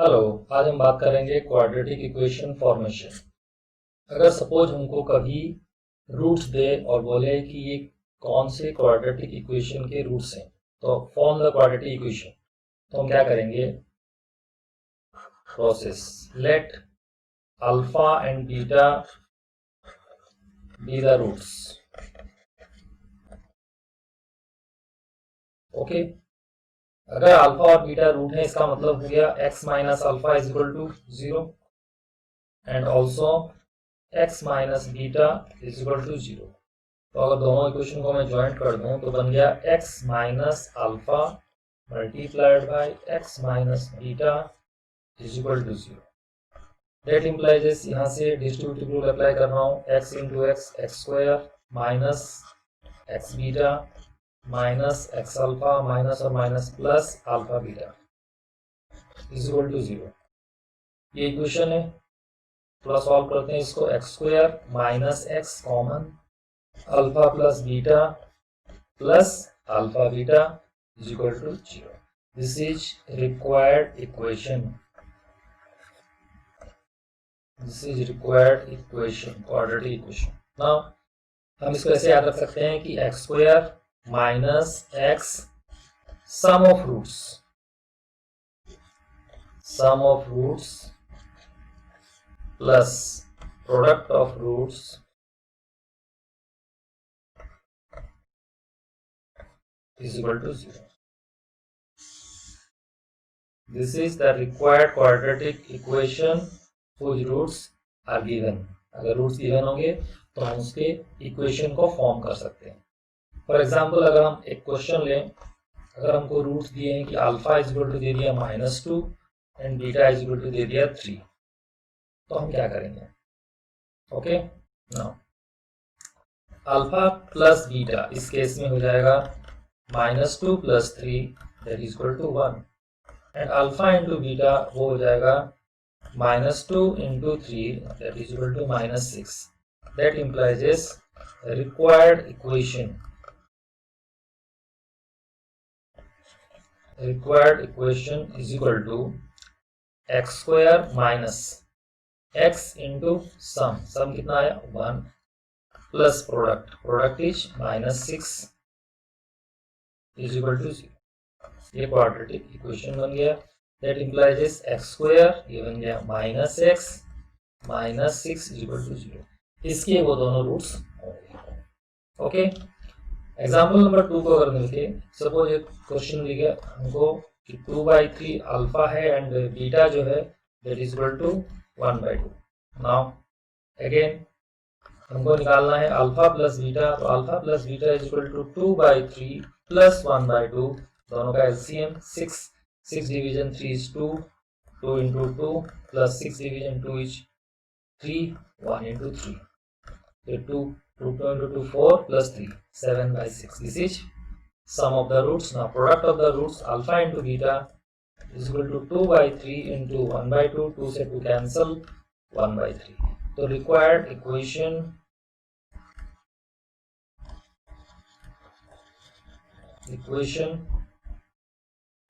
Hello, आज हम बात करेंगे क्वाड्रेटिक इक्वेशन फॉर्मेशन। अगर सपोज हमको कभी रूट्स दे और बोले कि ये कौन से क्वाड्रेटिक इक्वेशन के रूट्स हैं, तो फॉर्म द क्वाड्रेटिक इक्वेशन, तो हम क्या करेंगे? Process let alpha and beta be the roots. Okay, अगर अल्फा और बीटा रूट है, इसका मतलब हो गया x minus alpha is equal to 0 and also x minus beta is equal to 0। तो अगर दोनों इक्वेशन को मैं ज्वाइंट कर दूं तो बन गया x minus alpha multiplied by x minus beta is equal to 0। That implies यहाँ से डिस्ट्रीब्यूटिव रूल अप्लाई कर रहा हूँ, x into x square minus x beta minus x alpha minus और minus plus alpha beta is equal to 0। ये equation है। थोड़ा solve करते हैं इसको। X square minus x common, alpha plus beta plus alpha beta is equal to 0। This is required equation. This is required equation, quadratic equation. Now हम इसको ऐसे याद रख सकते हैं कि x square minus x sum of roots plus product of roots is equal to 0. This is the required quadratic equation whose roots are given. अगर roots given होंगे तो हम उसके इक्वेशन को फॉर्म कर सकते हैं। फॉर एग्जाम्पल, अगर हम एक क्वेश्चन लें, अगर हमको रूट्स दिए हैं कि अल्फा इज इक्वल टू दे दिया -2 and beta is equal to दे दिया 3, तो हम क्या करेंगे? Okay, now alpha plus beta इस केस में हो जाएगा -2 plus 3 that is equal to 1 and alpha into beta वो हो जाएगा -2 into 3 that is equal to -6। That implies required equation is equal to x square minus x into sum कितना आया 1 plus product is -6 is equal to 0। ये quadratic equation बन गया। That implies x square, ये बन गया -x minus 6 is equal to 0। इसके वो दोनों रूट्स होंगे। ओके, एग्जाम्पल नंबर 2 को अगर मिलके सपोज एक क्वेश्चन लिखा हमको कि 2/3 अल्फा है एंड बीटा जो है that is equal to 1/2। Now again हमको निकालना है अल्फा प्लस बीटा, तो alpha plus beta is equal to 2/3 plus 1/2, दोनों का LCM 6 division 3 is 2 into 2 plus 6 division 2 is 3, 1 into 3, तो 2 into 2 4 plus 3 7/6. This is sum of the roots. Now product of the roots alpha into beta is equal to 2/3 into 1/2, 2 से 2 cancel 1/3. तो required equation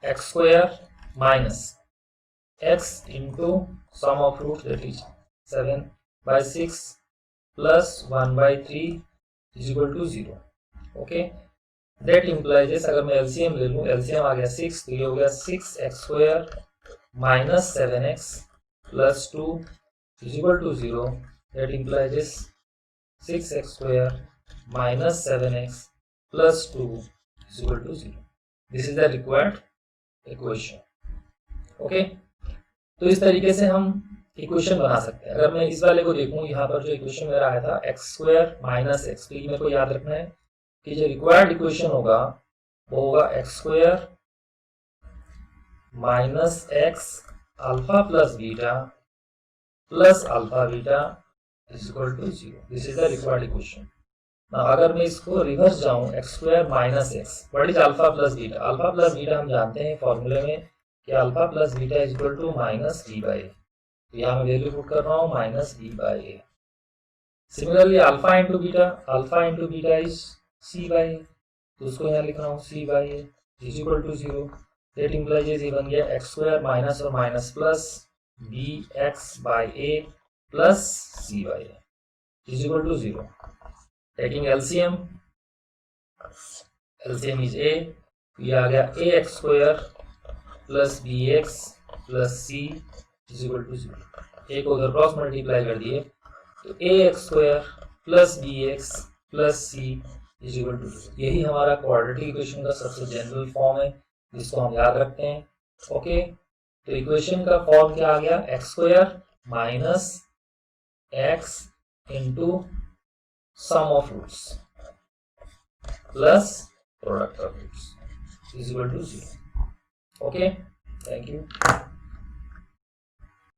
x square minus x into sum of roots that is 7/6 plus 1/3 is equal to 0। Okay, that implies अगर मैं LCM ले लूँ, LCM आ गया 6, तो ये हो गया 6x square minus 7x plus 2 is equal to 0। That implies 6x square minus 7x plus 2 is equal to 0। This is the required equation. Okay, तो इस तरीके से हम इक्वेशन बना सकते हैं। अगर मैं इस वाले को देखूं, यहाँ पर जो इक्वेशन मेरा आया था x स्क्वायर माइनस एक्स, तो ये मेरे को याद रखना है कि जो रिक्वायर्ड इक्वेशन होगा वो होगा x square minus x alpha plus beta plus alpha beta is equal to 0। This is the required equation. अगर मैं इसको रिवर्स जाऊं, x square minus x, what is alpha plus beta? Alpha plus beta हम जानते हैं फॉर्मूले में कि alpha plus beta is equal to minus b/a। यहाँ मैं वैल्यू पुट कर रहा हूँ -b/a। Similarly alpha into beta is c/a, तो उसको यहाँ लिख रहा हूँ c/a is equal to 0। That implies ये बन गया एक्स स्क्वायर माइनस और minus plus b x by a plus c by a is equal to 0. Taking LCM, LCM is a, ये आ गया a x square plus b x plus c is equal to 0. A को उधर cross multiply कर दिए तो a x square plus b x plus c is equal to 0. यही हमारा क्वाड्रेटिक इक्वेशन का सबसे जनरल फॉर्म है जिसको हम याद रखते हैं. ओके, तो इक्वेशन का फॉर्म क्या आ गया, x square minus x into sum of roots plus product of roots is equal to 0. Okay, thank you.